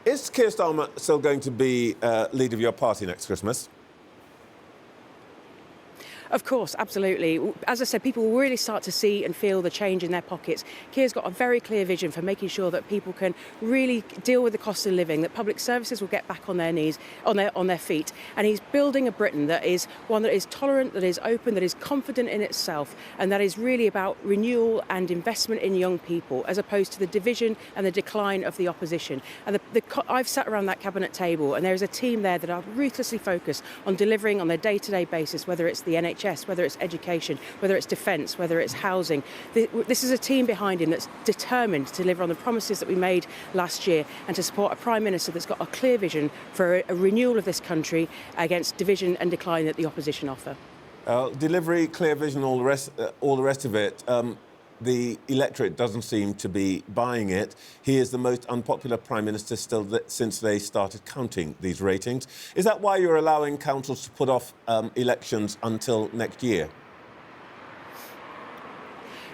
Is Keir Starmer still going to be leader of your party next Christmas? Of course, absolutely. As I said, people will really start to see and feel the change in their pockets. Keir's got a very clear vision for making sure that people can really deal with the cost of living, that public services will get back on their knees, on their feet. And he's building a Britain that is one that is tolerant, that is open, that is confident in itself, and that is really about renewal and investment in young people, as opposed to the division and the decline of the opposition. And I've sat around that cabinet table, and there is a team there that are ruthlessly focused on delivering on their day-to-day basis, whether it's the NHS, whether it's education, whether it's defence, whether it's housing. This is a team behind him that's determined to deliver on the promises that we made last year and to support a Prime Minister that's got a clear vision for a renewal of this country against division and decline that the opposition offer. Delivery, clear vision, all the rest of it. The electorate doesn't seem to be buying it. He is the most unpopular Prime Minister still since they started counting these ratings. Is that why you're allowing councils to put off elections until next year?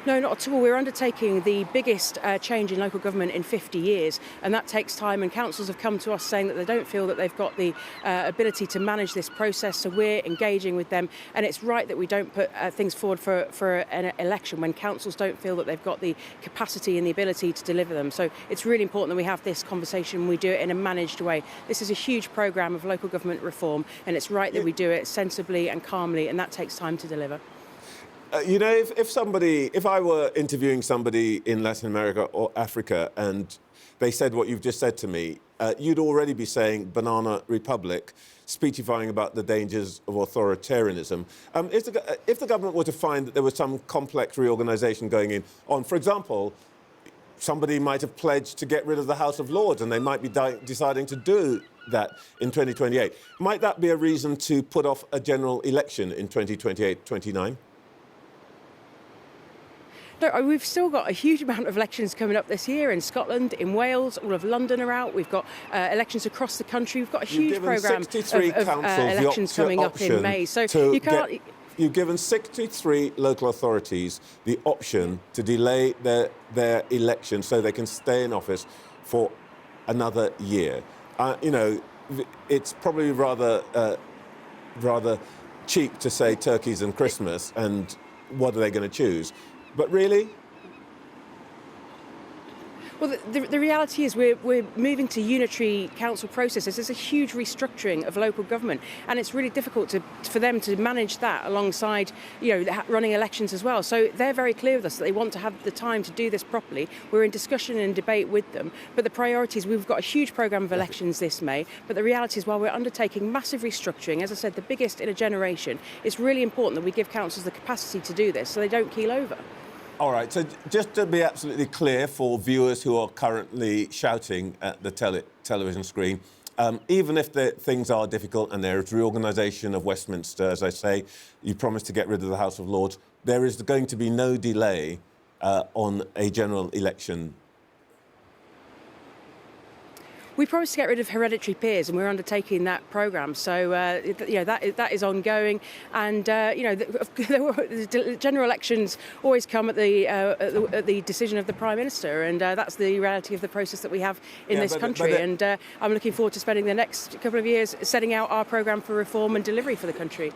No, not at all. We're undertaking the biggest change in local government in 50 years, and that takes time, and councils have come to us saying that they don't feel that they've got the ability to manage this process, so we're engaging with them, and it's right that we don't put things forward for an election when councils don't feel that they've got the capacity and the ability to deliver them. So it's really important that we have this conversation and we do it in a managed way. This is a huge programme of local government reform, and it's right that we do it sensibly and calmly, and that takes time to deliver. You know, if I were interviewing somebody in Latin America or Africa and they said what you've just said to me, you'd already be saying banana republic, speechifying about the dangers of authoritarianism. If the government were to find that there was some complex reorganisation going on, for example, somebody might have pledged to get rid of the House of Lords and they might be deciding to do that in 2028. Might that be a reason to put off a general election in 2028-29? No, we've still got a huge amount of elections coming up this year in Scotland, in Wales, all of London are out. We've got elections across the country. We've got a huge programme of elections coming up in May. So you can't... You've given 63 local authorities the option to delay their election so they can stay in office for another year. You know, it's probably rather cheap to say turkeys and Christmas and what are they going to choose. But really? Well, the reality is we're moving to unitary council processes. There's a huge restructuring of local government, and it's really difficult for them to manage that alongside, running elections as well. So they're very clear with us that they want to have the time to do this properly. We're in discussion and debate with them, but the priority is we've got a huge programme of elections this May, but the reality is while we're undertaking massive restructuring, as I said, the biggest in a generation, it's really important that we give councils the capacity to do this so they don't keel over. All right, so just to be absolutely clear for viewers who are currently shouting at the television screen, even if things are difficult and there is reorganisation of Westminster, as I say, you promised to get rid of the House of Lords, there is going to be no delay on a general election. We promised to get rid of hereditary peers, and we're undertaking that programme. So, that is ongoing. And, the general elections always come at the decision of the Prime Minister, and that's the reality of the process that we have in this country. I'm looking forward to spending the next couple of years setting out our programme for reform and delivery for the country.